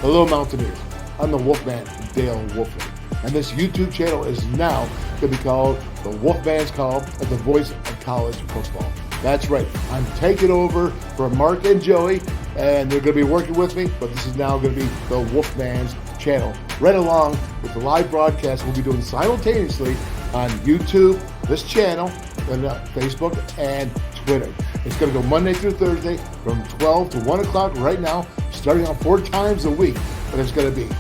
Hello, Mountaineers. I'm the Wolfman, Dale Wolfman. And this YouTube channel is now going to be called the WolfMan's Call as the voice of college football. That's right. I'm taking over from Mark and Joey, and they're going to be working with me, but this is now going to be the WolfMan's channel. Right along with the live broadcast we'll be doing simultaneously on YouTube, this channel, and Facebook, and Twitter. It's going to go Monday through Thursday from 12 to 1 o'clock right now, starting on 4 times a week. But it's going to be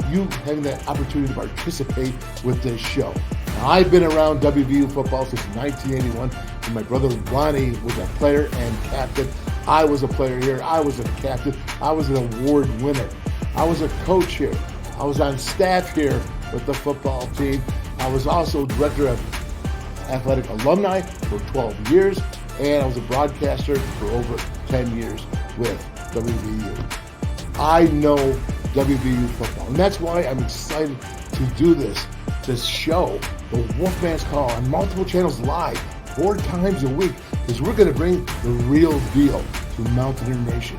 you having that opportunity to participate with this show. Now, I've been around WVU football since 1981, and my brother Ronnie was a player and captain. I was a player here. I was a captain. I was an award winner. I was a coach here. I was on staff here with the football team. I was also director of athletic alumni for 12 years, and I was a broadcaster for over 10 years with WVU. I know WVU football, and that's why I'm excited to do this show, the Wolfman's Call, on multiple channels live 4 times a week, because we're going to bring the real deal to Mountaineer Nation.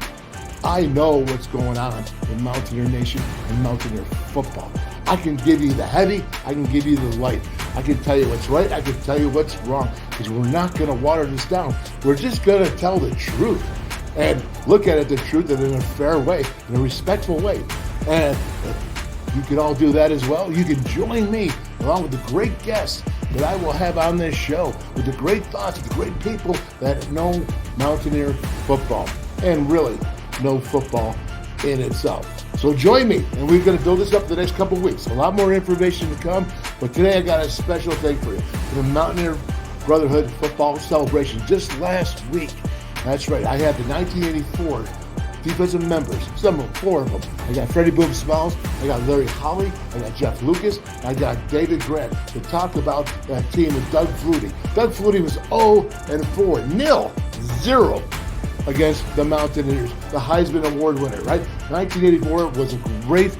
I know what's going on in Mountaineer Nation and Mountaineer football. I can give you the heavy, I can give you the light. I can tell you what's right, I can tell you what's wrong, because we're not going to water this down. We're just going to tell the truth and look at it, the truth, in a fair way, in a respectful way. And you can all do that as well. You can join me along with the great guests that I will have on this show, with the great thoughts of the great people that know Mountaineer football and really know football in itself. So join me, and we're going to build this up the next couple weeks. A lot more information to come, but today I got a special thing for you. The Mountaineer Brotherhood Football Celebration just last week. That's right, I had the 1984 defensive members, 4 of them. I got Freddie Boom Smalls, I got Larry Holly, I got Jeff Lucas, I got David Grant to talk about that team with Doug Flutie. Doug Flutie was 0-4, 0 against the Mountaineers, the Heisman Award winner, right? 1984 was a great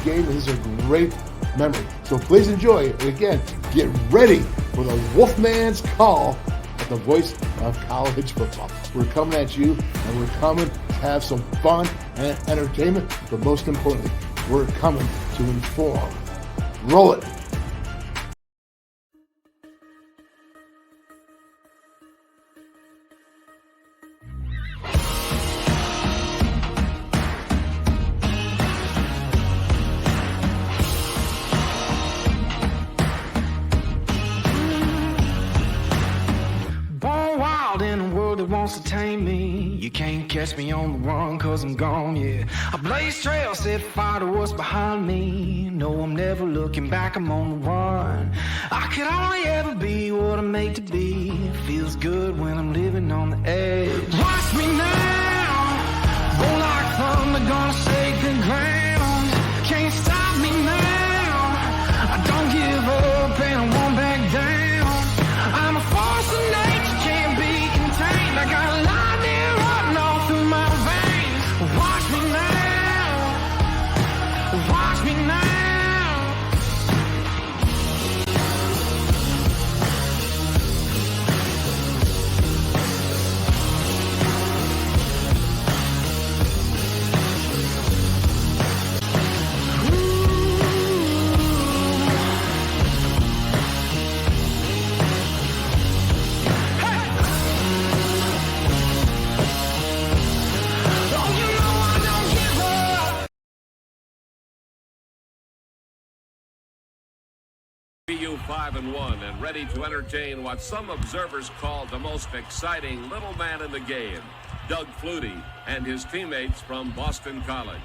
game. This is a great memory. So please enjoy, and again, get ready for the Wolfman's Call at the voice of college football. We're coming at you, and we're coming to have some fun and entertainment, but most importantly, we're coming to inform. Roll it. Wants to tame me. You can't catch me on the run, cause I'm gone, yeah. I blaze trails, set fire to what's behind me. No, I'm never looking back, I'm on the run. I could only ever be what I'm made to be. It feels good when I'm living on the edge. Watch me now, roll like thunder, gonna shake the ground. Can't stop me now, I don't give up and I won't back down. I'm a force of nature, can't be contained. I got lightning running all through my veins. Watch me now, watch me now. WVU 5-1 and ready to entertain what some observers call the most exciting little man in the game, Doug Flutie and his teammates from Boston College.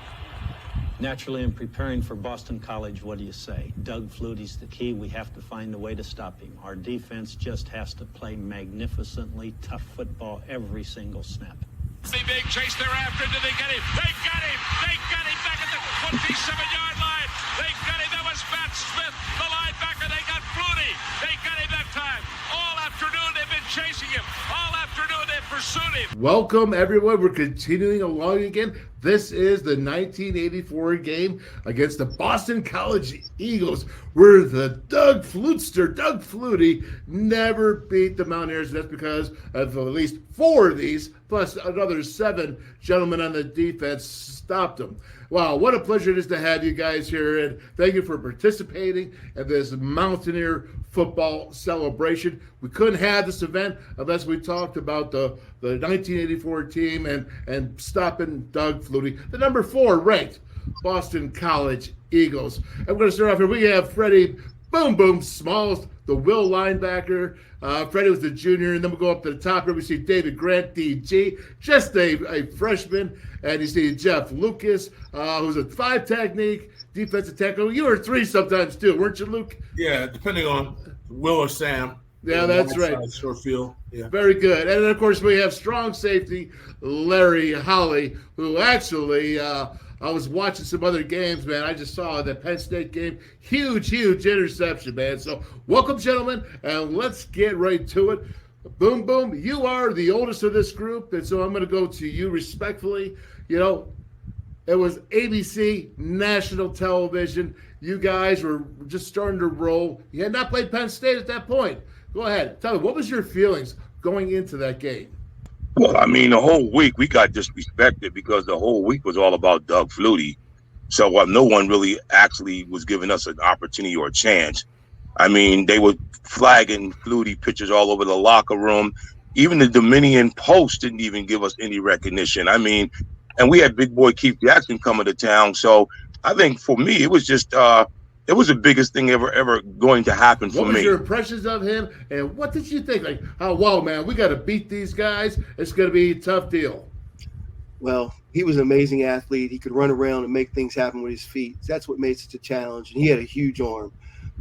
Naturally, in preparing for Boston College, what do you say? Doug Flutie's the key. We have to find a way to stop him. Our defense just has to play magnificently tough football every single snap. The big chase thereafter. Did they get him? They got him! They got him back at the 27-yard line. They got him. That was Matt Smith, the linebacker. They got Flutie. They got him that time. All afternoon they've been chasing him. All afternoon they've pursued him. Welcome, everyone. We're continuing along again. This is the 1984 game against the Boston College Eagles, where the Doug Flutie, never beat the Mountaineers. That's because of at least 4 of these, plus another 7 gentlemen on the defense stopped them. Wow, what a pleasure it is to have you guys here, and thank you for participating in this Mountaineer football celebration. We couldn't have this event unless we talked about the 1984 team and stopping Doug Flutie, the number 4 ranked Boston College Eagles. And we're going to start off here. We have Freddie Boom Boom Smalls, the Will linebacker. Freddie was the junior, and then we'll go up to the top here. We see David Grant, DG, just a freshman. And you see Jeff Lucas, who's a 5 technique, defensive tackle. You were 3 sometimes too, weren't you, Luke? Yeah, depending on Will or Sam. Yeah, that's right. Short field. Yeah. Very good. And then, of course, we have strong safety Larry Holly, who actually I was watching some other games, man. I just saw that Penn State game. Huge interception, man. So welcome, gentlemen, and let's get right to it. Boom, boom. You are the oldest of this group, and so I'm going to go to you respectfully. You know, it was ABC national television. You guys were just starting to roll. You had not played Penn State at that point. Go ahead. Tell me, what was your feelings going into that game? Well, I mean, the whole week we got disrespected because the whole week was all about Doug Flutie. So no one really actually was giving us an opportunity or a chance. I mean, they were flagging Flutie pictures all over the locker room. Even the Dominion Post didn't even give us any recognition. I mean, and we had big boy Keith Jackson coming to town. So I think for me, it was just it was the biggest thing ever going to happen for me. What was your impressions of him, and what did you think? Like, oh, wow, man, we got to beat these guys. It's going to be a tough deal. Well, he was an amazing athlete. He could run around and make things happen with his feet. That's what made it such a challenge, and he had a huge arm.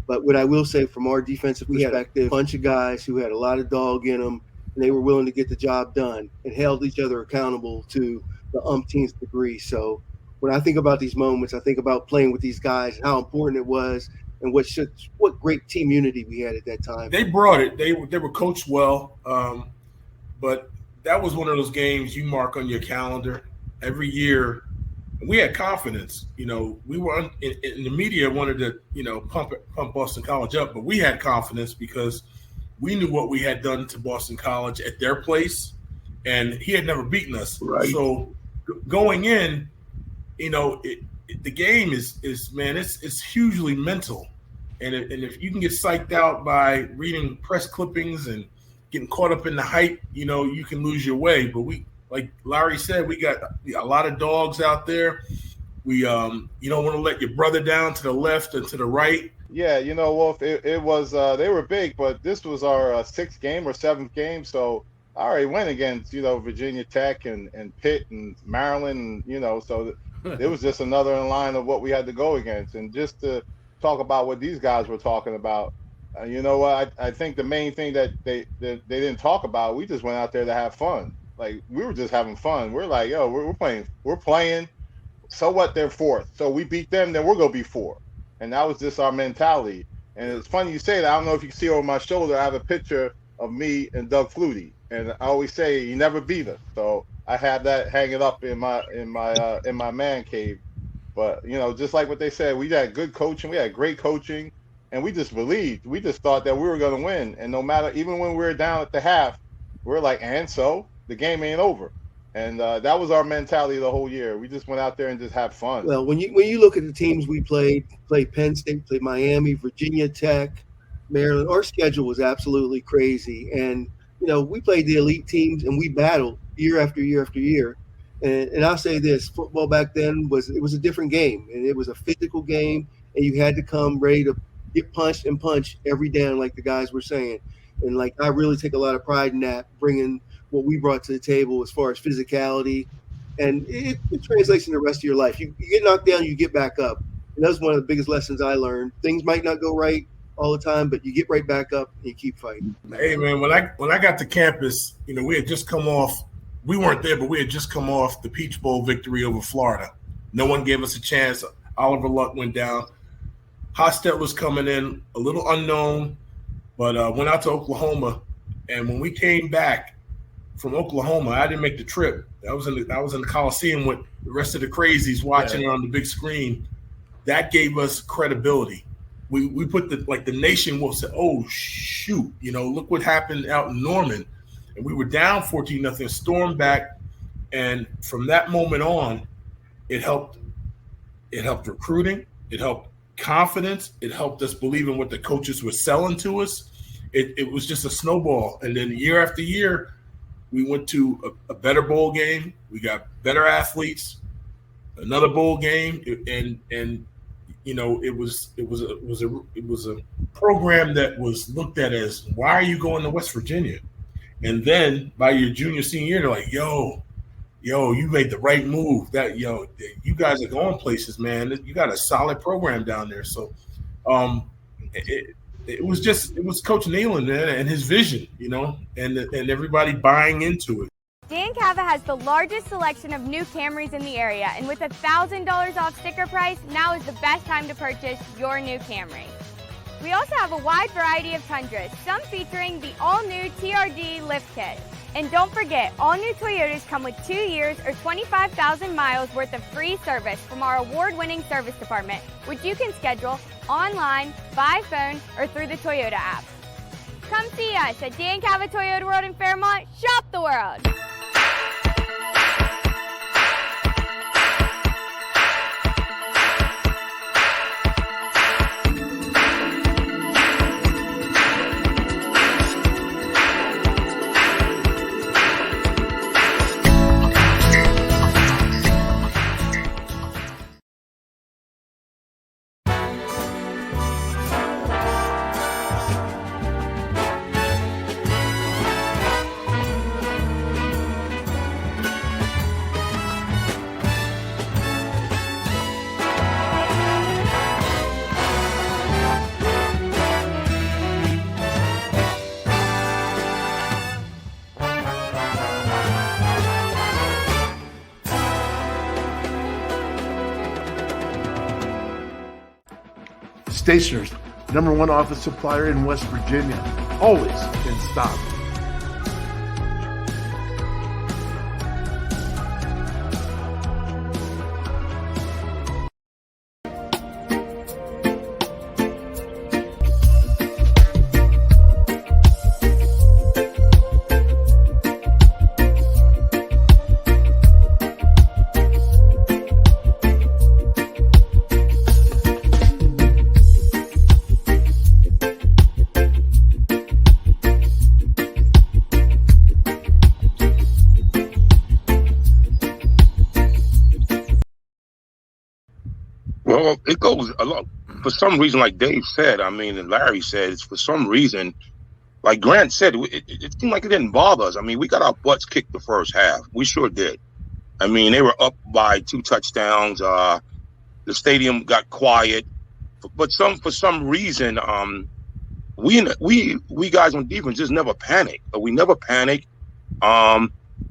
But what I will say from our defensive perspective, a bunch of guys who had a lot of dog in them, and they were willing to get the job done and held each other accountable to the umpteenth degree. So when I think about these moments, I think about playing with these guys and how important it was and what great team unity we had at that time. They brought it. They were coached well, but that was one of those games you mark on your calendar every year. We had confidence. You know, we were in the media wanted to, you know, pump Boston College up, but we had confidence because we knew what we had done to Boston College at their place, and he had never beaten us. Right. So going in, you know, the game is man, it's hugely mental, and if you can get psyched out by reading press clippings and getting caught up in the hype, you know, you can lose your way. But we, like Larry said, we got a lot of dogs out there. We you don't want to let your brother down to the left and to the right. Yeah, you know, Wolf, it was they were big, but this was our 6th game or 7th game, so I already went against, you know, Virginia Tech and Pitt and Maryland, you know, so it was just another in line of what we had to go against. And just to talk about what these guys were talking about, you know what, I think the main thing that they didn't talk about, we just went out there to have fun. Like, we were just having fun. We're like, yo, we're playing. So what? They're 4th. So we beat them, then we're going to be 4. And that was just our mentality. And it's funny you say that. I don't know if you can see over my shoulder, I have a picture of me and Doug Flutie. And I always say he never beat us. So I have that hanging up in my man cave. But, you know, just like what they said, we had good coaching. We had great coaching. And we just believed. We just thought that we were going to win. And no matter, even when we were down at the half, we're like, and so the game ain't over. And that was our mentality the whole year. We just went out there and just had fun. Well, when you look at the teams we played Penn State, played Miami, Virginia Tech, Maryland, our schedule was absolutely crazy. And, you know, we played the elite teams and we battled year after year after year. And I'll say this, football back then was a different game. And it was a physical game, and you had to come ready to get punched and punch every down, like the guys were saying. And, like, I really take a lot of pride in that, bringing what we brought to the table as far as physicality, and it translates in the rest of your life. You get knocked down, you get back up, and that was one of the biggest lessons I learned. Things might not go right all the time, but you get right back up and you keep fighting. Hey man, when I got to campus, you know, we had just come off. We weren't there, but we had just come off the Peach Bowl victory over Florida. No one gave us a chance. Oliver Luck went down. Hostet was coming in, a little unknown, but went out to Oklahoma, and when we came back from Oklahoma, I didn't make the trip. I was in the Coliseum with the rest of the crazies watching it on the big screen. That gave us credibility. We put the nation will say, oh shoot, you know, look what happened out in Norman. And we were down 14-0, stormed back, and from that moment on, it helped It helped recruiting. It helped confidence. It helped us believe in what the coaches were selling to us. It was just a snowball. And then year after year, we went to a better bowl game. We got better athletes, another bowl game, and you know, it was a program that was looked at as, why are you going to West Virginia? And then by your junior, senior year, they're like, yo, you made the right move. You guys are going places, man. You got a solid program down there. So it was Coach Nealon, man, and his vision, you know, and everybody buying into it. Dan Cava has the largest selection of new Camrys in the area, and with $1,000 off sticker price, now is the best time to purchase your new Camry. We also have a wide variety of Tundras, some featuring the all-new TRD lift kit. And don't forget, all new Toyotas come with 2 years or 25,000 miles worth of free service from our award-winning service department, which you can schedule online, by phone, or through the Toyota app. Come see us at Dan Cava Toyota World in Fairmont. Shop the world! Stationers, #1 office supplier in West Virginia. Always in stock. Well, it goes a lot. For some reason, like Dave said, I mean, and Larry said, it's for some reason, like Grant said, it seemed like it didn't bother us. I mean, we got our butts kicked the first half. We sure did. I mean, they were up by 2 touchdowns. The stadium got quiet, but for some reason, we guys on defense just never panicked. We never panicked.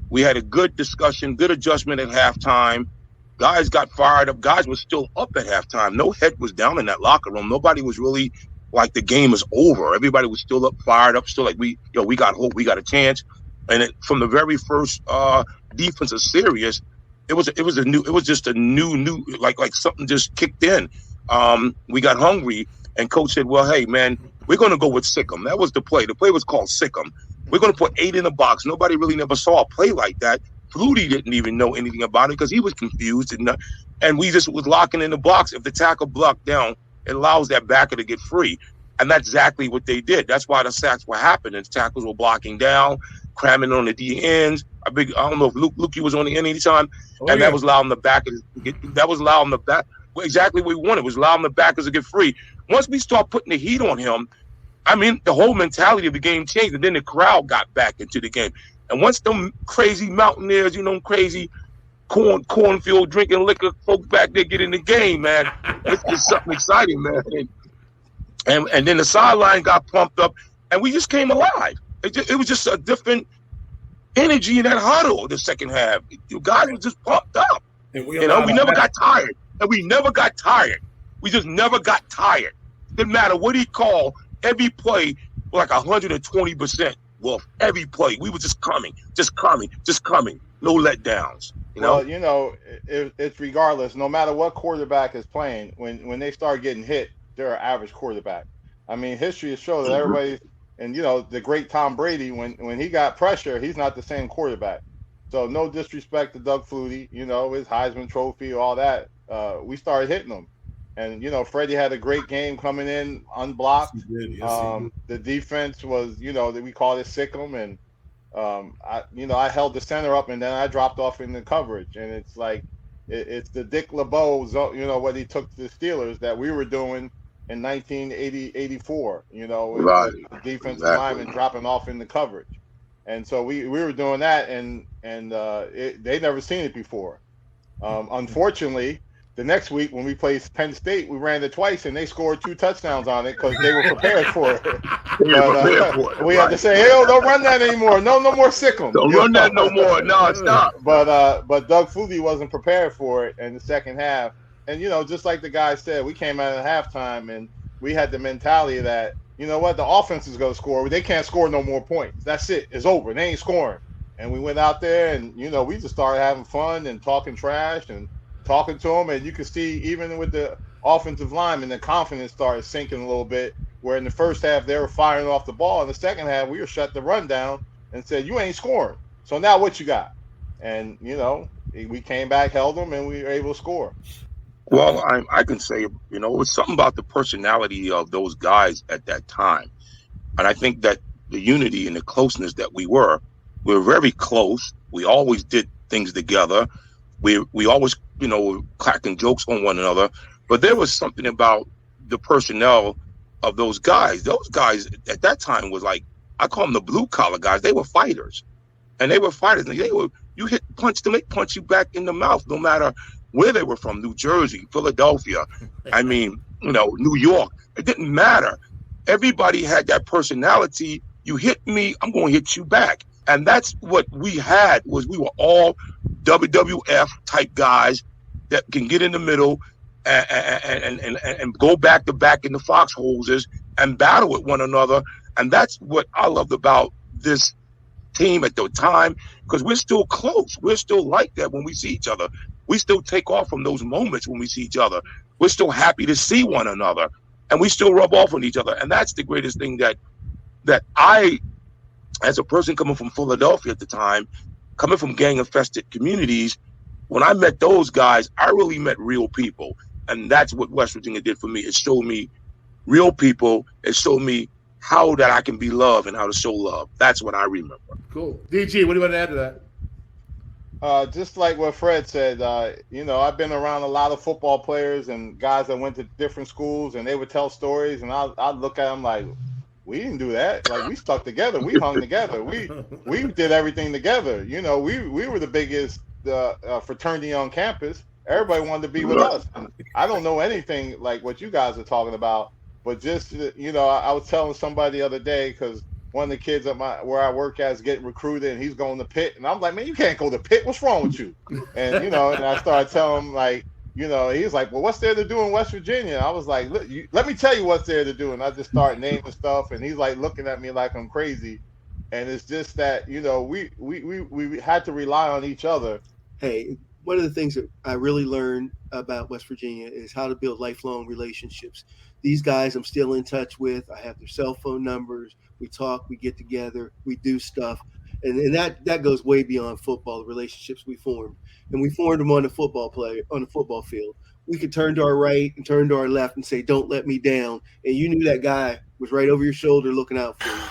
We had a good discussion, good adjustment at halftime. Guys got fired up. Guys were still up at halftime. No head was down in that locker room. Nobody was really like the game is over. Everybody was still up, fired up, still like we got hope, we got a chance. And from the very first defensive series, it was just a new like something just kicked in. We got hungry, and coach said, "Well, hey man, we're going to go with Sick'em." That was the play. The play was called Sick'em. We're going to put 8 in the box. Nobody really never saw a play like that. Flutie didn't even know anything about it because he was confused, and we just was locking in the box. If the tackle blocked down, it allows that backer to get free, and that's exactly what they did. That's why the sacks were happening. The tackles were blocking down, cramming on the D ends. I don't know if Lukey was on the end anytime, that was allowing the backers to get. That was allowing the back exactly what we wanted. Was allowing the backers to get free. Once we start putting the heat on him, I mean, the whole mentality of the game changed, and then the crowd got back into the game. And once them crazy Mountaineers, crazy cornfield drinking liquor folks back there get in the game, man, it's just something exciting, man. And then the sideline got pumped up, and we just came alive. It was just a different energy in that huddle the second half. You guys were just pumped up. And we never got tired. And we never got tired. We just never got tired. Didn't matter what he called, every play was like 120%. Wolf, every play, we were just coming. No letdowns. Well, it's regardless. No matter what quarterback is playing, when they start getting hit, they're an average quarterback. I mean, history has shown that everybody, and the great Tom Brady, when he got pressure, he's not the same quarterback. So no disrespect to Doug Flutie, his Heisman Trophy, all that. we started hitting them. And, you know, Freddie had a great game coming in unblocked. Yes, he did. Yes, he did. The defense was, you know, we called it sick 'em. And, I held the center up and then I dropped off in the coverage. And it's like, it's the Dick LeBeau, you know, what he took to the Steelers that we were doing in 1984, you know, Right. with the defensive Exactly. lineman dropping off in the coverage. And so we were doing that, and they never seen it before. Unfortunately, the next week when we played Penn State, we ran it twice, and they scored 2 touchdowns on it because they were prepared for it. We Had to say, "Hey, don't run that anymore. No more sick 'em. Don't run that no more. No, stop. But Doug Flutie wasn't prepared for it in the second half. And, you know, just like the guy said, we came out at halftime and we had the mentality that, you know what, the offense is going to score. They can't score no more points. That's it. It's over. They ain't scoring. And we went out there and, you know, we just started having fun and talking trash and talking to them. And you could see even with the offensive linemen, the confidence started sinking a little bit, where in the first half they were firing off the ball. In the second half, we were shut the run down and said, you ain't scoring. So now what you got? And, you know, we came back, held them, and we were able to score. Well, I can say, you know, it was something about the personality of those guys at that time. And I think that the unity and the closeness that we were very close. We always did things together. We always, you know, were cracking jokes on one another. But there was something about the personnel of those guys. Those guys at that time was like, I call them the blue collar guys. They were fighters. And they were fighters. And you hit punch them, they punch you back in the mouth, no matter where they were from, New Jersey, Philadelphia, I mean, you know, New York. It didn't matter. Everybody had that personality. You hit me, I'm going to hit you back. And that's what we had, was we were all WWF type guys that can get in the middle and go back to back in the foxholes and battle with one another. And that's what I loved about this team at the time, because we're still close. We're still like that when we see each other. We still take off from those moments when we see each other. We're still happy to see one another, and we still rub off on each other. And that's the greatest thing that I, as a person coming from Philadelphia at the time, coming from gang-infested communities, when I met those guys, I really met real people. And that's what West Virginia did for me. It showed me real people. It showed me how that I can be loved and how to show love. That's what I remember. Cool. DG, what do you want to add to that? Just like what Fred said, you know, I've been around a lot of football players and guys that went to different schools, and they would tell stories, and I'd look at them like, we didn't do that. Like, we stuck together. We hung together. We did everything together. You know, we were the biggest fraternity on campus. Everybody wanted to be with us. And I don't know anything like what you guys are talking about, but just, you know, I was telling somebody the other day, because one of the kids at where I work at is getting recruited, and he's going to Pitt, and I'm like, man, you can't go to Pitt. What's wrong with you? And, you know, and I started telling him, like, you know, he's like, well, what's there to do in West Virginia? I was like, let me tell you what's there to do. And I just started naming stuff, and he's like looking at me like I'm crazy. And it's just that, you know, we had to rely on each other. Hey, one of the things that I really learned about West Virginia is how to build lifelong relationships. These guys I'm still in touch with. I have their cell phone numbers. We talk, we get together, we do stuff. And that goes way beyond football, the relationships we formed. And we formed them on the football field. We could turn to our right and turn to our left and say, don't let me down. And you knew that guy was right over your shoulder looking out for you.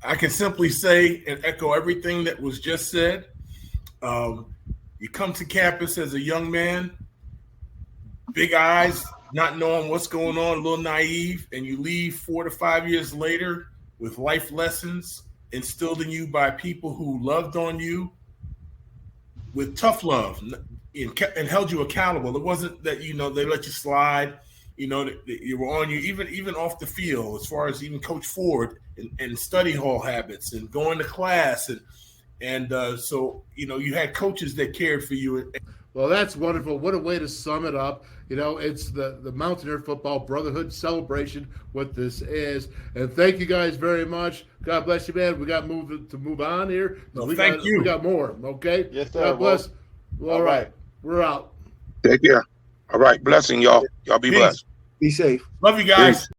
I can simply say and echo everything that was just said. You come to campus as a young man, big eyes, not knowing what's going on, a little naive, and you leave 4 to 5 years later with life lessons instilled in you by people who loved on you with tough love and held you accountable. It wasn't that, you know, they let you slide, you know, that you were on you, even off the field, as far as even Coach Ford and study hall habits and going to class. And so, you know, you had coaches that cared for you. Well, that's wonderful. What a way to sum it up. You know, it's the Mountaineer Football Brotherhood celebration, what this is. And thank you guys very much. God bless you, man. We got to move on here. No, thank you. We got more, okay? Yes, sir. God bless. Well, all right. We're out. Take care. All right. Blessing, y'all. Y'all be blessed. Be safe. Love you guys. Peace.